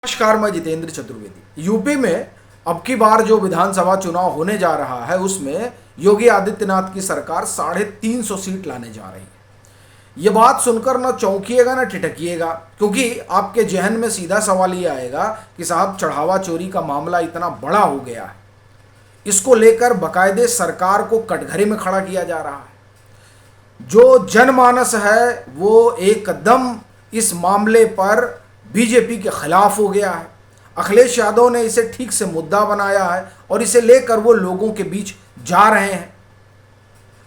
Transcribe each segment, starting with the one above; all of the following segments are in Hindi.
नमस्कार, मैं जितेंद्र चतुर्वेदी। यूपी में अब की बार जो विधानसभा चुनाव होने जा रहा है उसमें योगी आदित्यनाथ की सरकार 350 सीट लाने जा रही है। ये बात सुनकर ना चौंकिएगा ना ठिठकिएगा, क्योंकि आपके जहन में सीधा सवाल ये आएगा कि साहब चढ़ावा चोरी का मामला इतना बड़ा हो गया है, इसको लेकर बाकायदे सरकार को कटघरे में खड़ा किया जा रहा है। जो जनमानस है वो एकदम इस मामले पर बीजेपी के खिलाफ हो गया है। अखिलेश यादव ने इसे ठीक से मुद्दा बनाया है और इसे लेकर वो लोगों के बीच जा रहे हैं।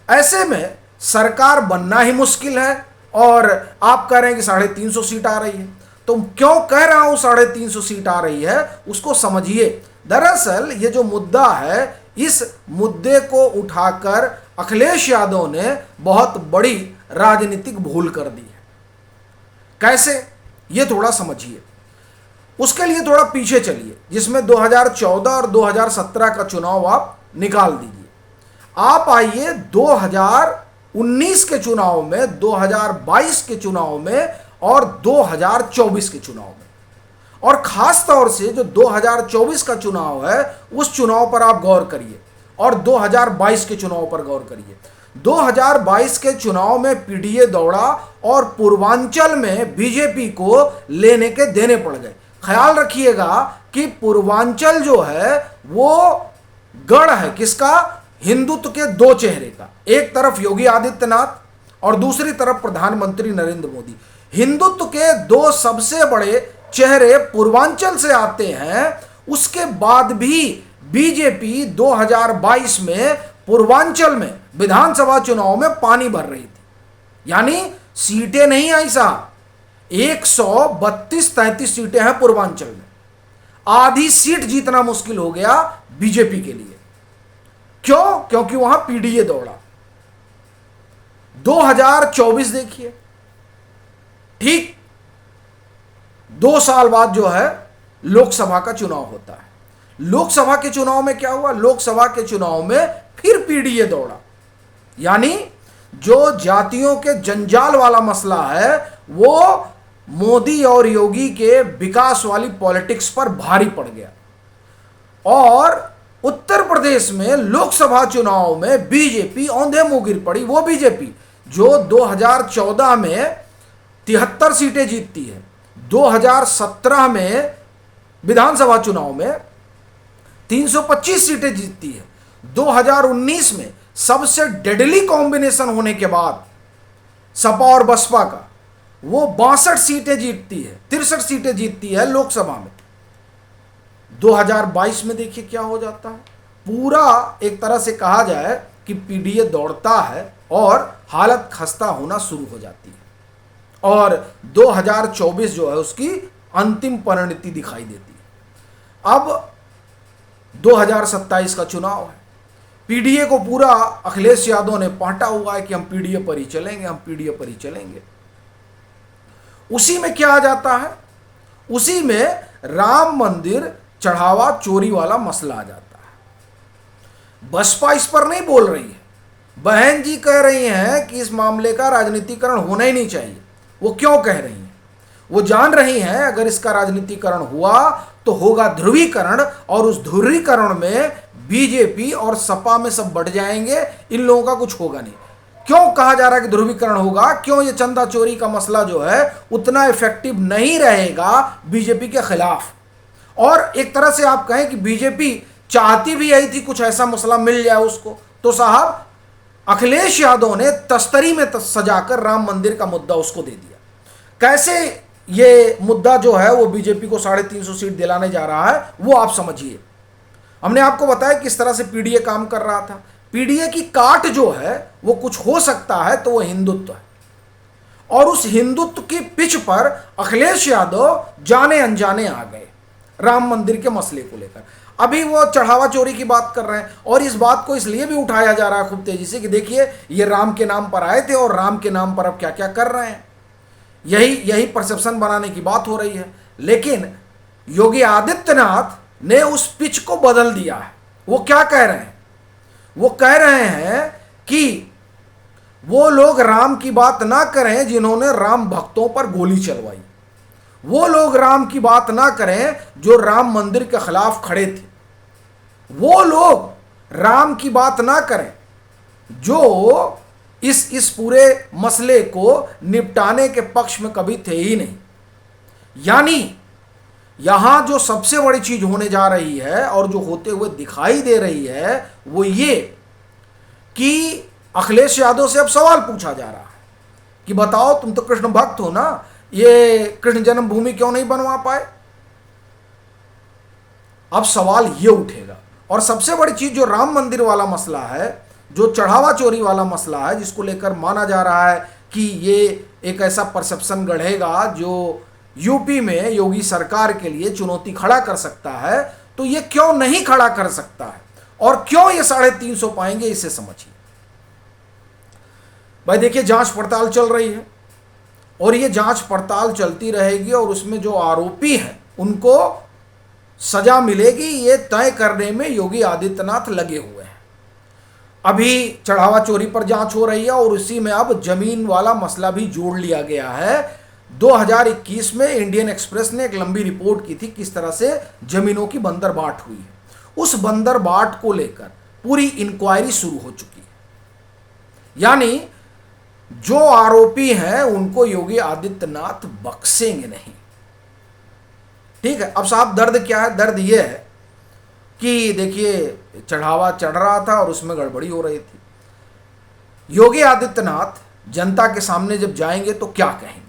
ऐसे में सरकार बनना ही मुश्किल है और आप कह रहे हैं कि 350 सीट आ रही है। तो क्यों कह रहा हूं 350 सीट आ रही है, उसको समझिए। दरअसल ये जो मुद्दा है, इस मुद्दे को उठाकर अखिलेश यादव ने बहुत बड़ी राजनीतिक भूल कर दी है। कैसे, ये थोड़ा समझिए। उसके लिए थोड़ा पीछे चलिए, जिसमें 2014 और 2017 का चुनाव आप निकाल दीजिए। आप आइए 2019 के चुनाव में, 2022 के चुनाव में और 2024 के चुनाव में। और खास तौर से जो 2024 का चुनाव है उस चुनाव पर आप गौर करिए और 2022 के चुनाव पर गौर करिए। 2022 के चुनाव में पीडीए दौड़ा और पूर्वांचल में बीजेपी को लेने के देने पड़ गए। ख्याल रखिएगा कि पूर्वांचल जो है वो गढ़ है किसका? हिंदुत्व के दो चेहरे का। एक तरफ योगी आदित्यनाथ और दूसरी तरफ प्रधानमंत्री नरेंद्र मोदी। हिंदुत्व के दो सबसे बड़े चेहरे पूर्वांचल से आते हैं। उसके बाद भी बीजेपी 2022 में पूर्वांचल में विधानसभा चुनाव में पानी भर रही थी। यानी सीटें नहीं आई साहब, 132-33 सीटें हैं पूर्वांचल में। आधी सीट जीतना मुश्किल हो गया बीजेपी के लिए। क्यों? क्योंकि वहां पीडीए दौड़ा। 2024 देखिए, ठीक 2 साल बाद जो है लोकसभा का चुनाव होता है। लोकसभा के चुनाव में क्या हुआ? लोकसभा के चुनाव में फिर पीडीए दौड़ा। यानी जो जातियों के जंजाल वाला मसला है वो मोदी और योगी के विकास वाली पॉलिटिक्स पर भारी पड़ गया। और उत्तर प्रदेश में लोकसभा चुनाव में बीजेपी औंधे मुंह गिर पड़ी। वो बीजेपी जो 2014 में 73 सीटें जीतती है, 2017 में विधानसभा चुनाव में 325 सीटें जीतती है, 2019 में सबसे डेडली कॉम्बिनेशन होने के बाद सपा और बसपा का वो 62 सीटें जीतती है, 63 सीटें जीतती है लोकसभा में। 2022 में देखिए क्या हो जाता है। पूरा एक तरह से कहा जाए कि पीडीए दौड़ता है और हालत खस्ता होना शुरू हो जाती है और 2024 जो है उसकी अंतिम परिणति दिखाई देती है। अब 2027 का चुनाव है। पीडीए को पूरा अखिलेश यादव ने पाटा हुआ है कि हम पीडीए पर ही चलेंगे, हम पीडीए पर ही चलेंगे। उसी में क्या आ जाता है? उसी में राम मंदिर चढ़ावा चोरी वाला मसला आ जाता है। बसपा इस पर नहीं बोल रही है। बहन जी कह रही हैं कि इस मामले का राजनीतिकरण होना ही नहीं चाहिए। वो क्यों कह रही हैं? वो जान रही हैं अगर इसका राजनीतिकरण हुआ तो होगा ध्रुवीकरण, और उस ध्रुवीकरण में बीजेपी और सपा में सब बढ़ जाएंगे, इन लोगों का कुछ होगा नहीं। क्यों कहा जा रहा है कि ध्रुवीकरण होगा? क्यों? ये चंदा चोरी का मसला जो है उतना इफेक्टिव नहीं रहेगा बीजेपी के खिलाफ। और एक तरह से आप कहें कि बीजेपी चाहती भी यही थी कुछ ऐसा मसला मिल जाए उसको, तो साहब अखिलेश यादव ने तस्तरी में सजाकर राम मंदिर का मुद्दा उसको दे दिया। कैसे ये मुद्दा जो है वो बीजेपी को 350 सीट दिलाने जा रहा है वो आप समझिए। हमने आपको बताया किस तरह से पीडीए काम कर रहा था। पीडीए की काट जो है वो कुछ हो सकता है तो वो हिंदुत्व है, और उस हिंदुत्व की पिच पर अखिलेश यादव जाने अनजाने आ गए राम मंदिर के मसले को लेकर। अभी वो चढ़ावा चोरी की बात कर रहे हैं और इस बात को इसलिए भी उठाया जा रहा है खूब तेजी से कि देखिए ये राम के नाम पर आए थे और राम के नाम पर अब क्या क्या कर रहे हैं। यही परसेप्शन बनाने की बात हो रही है। लेकिन योगी आदित्यनाथ ने उस पिच को बदल दिया है। वो क्या कह रहे हैं? वो कह रहे हैं कि वो लोग राम की बात ना करें जिन्होंने राम भक्तों पर गोली चलवाई। वो लोग राम की बात ना करें जो राम मंदिर के खिलाफ खड़े थे, वो लोग राम की बात ना करें जो इस पूरे मसले को निपटाने के पक्ष में कभी थे ही नहीं। यानी यहां जो सबसे बड़ी चीज होने जा रही है और जो होते हुए दिखाई दे रही है वो ये कि अखिलेश यादव से अब सवाल पूछा जा रहा है कि बताओ, तुम तो कृष्ण भक्त हो ना, ये कृष्ण जन्मभूमि क्यों नहीं बनवा पाए। अब सवाल ये उठेगा। और सबसे बड़ी चीज जो राम मंदिर वाला मसला है, जो चढ़ावा चोरी वाला मसला है, जिसको लेकर माना जा रहा है कि ये एक ऐसा परसेप्शन गढ़ेगा जो यूपी में योगी सरकार के लिए चुनौती खड़ा कर सकता है, तो ये क्यों नहीं खड़ा कर सकता है और क्यों ये 350 पाएंगे, इसे समझिए। भाई देखिए, जांच पड़ताल चल रही है और ये जांच पड़ताल चलती रहेगी और उसमें जो आरोपी हैं उनको सजा मिलेगी, ये तय करने में योगी आदित्यनाथ लगे हुए हैं। अभी चढ़ावा चोरी पर जांच हो रही है और उसी में अब जमीन वाला मसला भी जोड़ लिया गया है। 2021 में इंडियन एक्सप्रेस ने एक लंबी रिपोर्ट की थी किस तरह से जमीनों की बंदरबाट हुई है। उस बंदरबाट को लेकर पूरी इंक्वायरी शुरू हो चुकी है। यानी जो आरोपी हैं उनको योगी आदित्यनाथ बख्शेंगे नहीं। ठीक है, अब साहब दर्द क्या है? दर्द यह है कि देखिए, चढ़ावा चढ़ रहा था और उसमें गड़बड़ी हो रही थी। योगी आदित्यनाथ जनता के सामने जब जाएंगे तो क्या कहेंगे?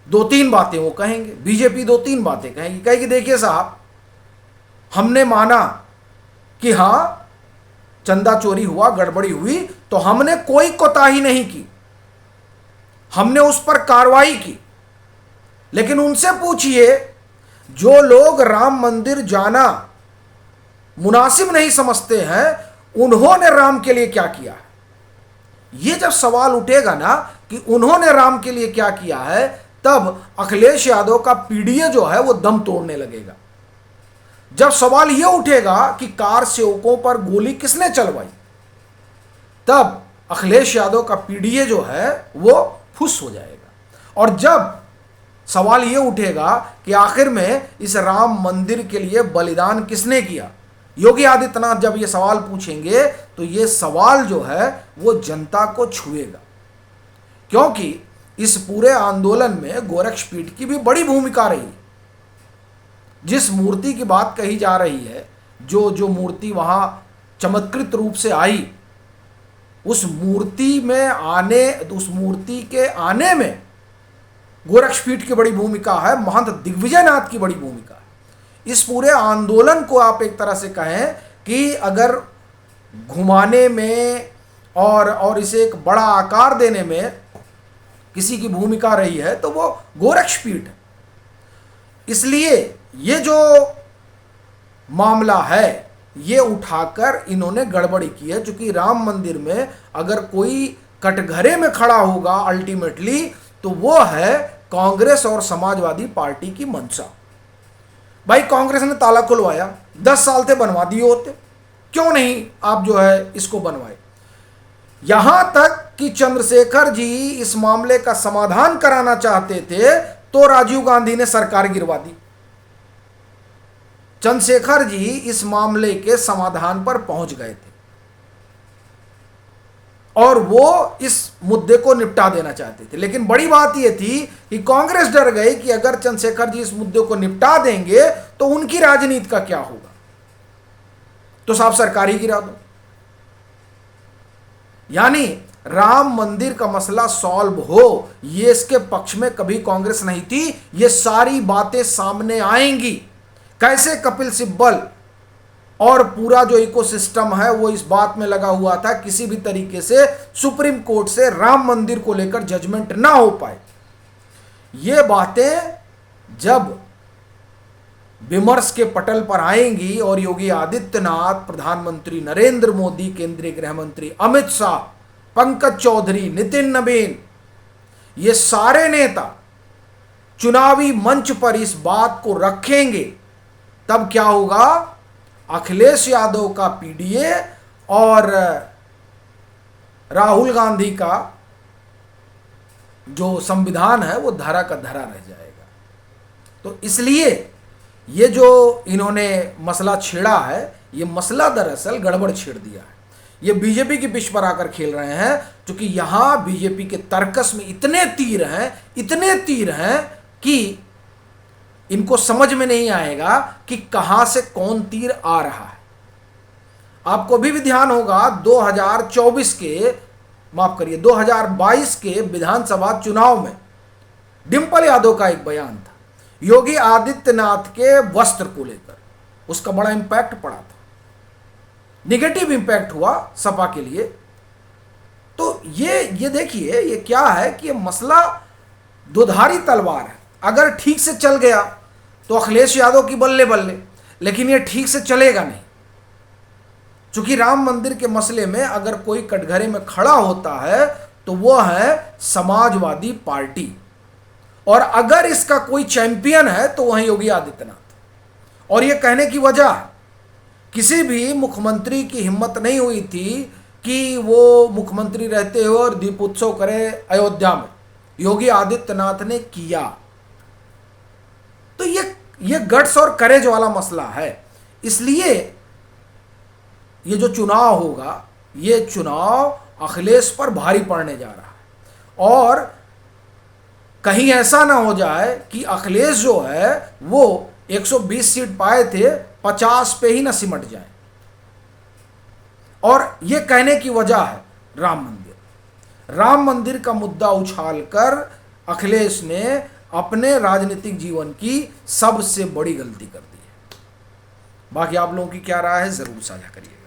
2-3 बातें वो कहेंगे। बीजेपी 2-3 बातें कहेगी देखिए साहब, हमने माना कि हां चंदा चोरी हुआ, गड़बड़ी हुई, तो हमने कोई कोताही नहीं की, हमने उस पर कार्रवाई की। लेकिन उनसे पूछिए, जो लोग राम मंदिर जाना मुनासिब नहीं समझते हैं, उन्होंने राम के लिए क्या किया है? ये जब सवाल उठेगा ना कि उन्होंने राम के लिए क्या किया है, तब अखिलेश यादव का पीडीए जो है वो दम तोड़ने लगेगा। जब सवाल यह उठेगा कि कार सेवकों पर गोली किसने चलवाई, तब अखिलेश यादव का पीडीए जो है वो फुस हो जाएगा। और जब सवाल यह उठेगा कि आखिर में इस राम मंदिर के लिए बलिदान किसने किया, योगी आदित्यनाथ जब ये सवाल पूछेंगे तो ये सवाल जो है वो जनता को छुएगा। क्योंकि इस पूरे आंदोलन में गोरक्षपीठ की भी बड़ी भूमिका रही। जिस मूर्ति की बात कही जा रही है, जो मूर्ति वहां चमत्कृत रूप से आई, उस मूर्ति के आने में गोरक्षपीठ की बड़ी भूमिका है, महंत दिग्विजयनाथ की बड़ी भूमिका है। इस पूरे आंदोलन को आप एक तरह से कहें कि अगर घुमाने में और इसे एक बड़ा आकार देने में किसी की भूमिका रही है तो वो गोरक्षपीठ है। इसलिए ये जो मामला है ये उठाकर इन्होंने गड़बड़ी की है। चूंकि राम मंदिर में अगर कोई कटघरे में खड़ा होगा अल्टीमेटली, तो वो है कांग्रेस और समाजवादी पार्टी की मंशा। भाई कांग्रेस ने ताला खुलवाया, 10 साल से बनवा दिए होते, क्यों नहीं आप जो है इसको बनवाए। यहां तक कि चंद्रशेखर जी इस मामले का समाधान कराना चाहते थे तो राजीव गांधी ने सरकार गिरवा दी। चंद्रशेखर जी इस मामले के समाधान पर पहुंच गए थे और वो इस मुद्दे को निपटा देना चाहते थे। लेकिन बड़ी बात यह थी कि कांग्रेस डर गई कि अगर चंद्रशेखर जी इस मुद्दे को निपटा देंगे तो उनकी राजनीति का क्या होगा, तो साहब सरकार ही गिरा दो। यानी राम मंदिर का मसला सॉल्व हो, ये इसके पक्ष में कभी कांग्रेस नहीं थी। ये सारी बातें सामने आएंगी, कैसे कपिल सिब्बल और पूरा जो इकोसिस्टम है वो इस बात में लगा हुआ था किसी भी तरीके से सुप्रीम कोर्ट से राम मंदिर को लेकर जजमेंट ना हो पाए। ये बातें जब विमर्श के पटल पर आएंगी और योगी आदित्यनाथ, प्रधानमंत्री नरेंद्र मोदी, केंद्रीय गृह मंत्री अमित शाह, पंकज चौधरी, नितिन नवीन, ये सारे नेता चुनावी मंच पर इस बात को रखेंगे, तब क्या होगा, अखिलेश यादव का पीडीए और राहुल गांधी का जो संविधान है वो धरा का धरा रह जाएगा। तो इसलिए ये जो इन्होंने मसला छेड़ा है, ये मसला दरअसल गड़बड़ छेड़ दिया है। ये बीजेपी की पिच पर आकर खेल रहे हैं, क्योंकि यहाँ बीजेपी के तर्कस में इतने तीर हैं कि इनको समझ में नहीं आएगा कि कहाँ से कौन तीर आ रहा है। आपको अभी भी ध्यान होगा 2022 के विधानसभा चुनाव में डिंपल यादव का एक बयान था योगी आदित्यनाथ के वस्त्र को लेकर, उसका बड़ा इंपैक्ट पड़ा था, निगेटिव इंपैक्ट हुआ सपा के लिए। तो ये देखिए ये क्या है कि ये मसला दुधारी तलवार है। अगर ठीक से चल गया तो अखिलेश यादव की बल्ले बल्ले, लेकिन ये ठीक से चलेगा नहीं। चूंकि राम मंदिर के मसले में अगर कोई कटघरे में खड़ा होता है तो वो है समाजवादी पार्टी, और अगर इसका कोई चैंपियन है तो वह योगी आदित्यनाथ। और ये कहने की वजह, किसी भी मुख्यमंत्री की हिम्मत नहीं हुई थी कि वो मुख्यमंत्री रहते हुए और दीपोत्सव करे अयोध्या में, योगी आदित्यनाथ ने किया। तो ये गट्स और करेज वाला मसला है। इसलिए ये जो चुनाव होगा, ये चुनाव अखिलेश पर भारी पड़ने जा रहा है। और कहीं ऐसा ना हो जाए कि अखिलेश जो है वो 120 सीट पाए थे 50 पे ही ना सिमट जाए। और ये कहने की वजह है राम मंदिर का मुद्दा उछालकर अखिलेश ने अपने राजनीतिक जीवन की सबसे बड़ी गलती कर दी है। बाकी आप लोगों की क्या राय है, जरूर साझा करिए।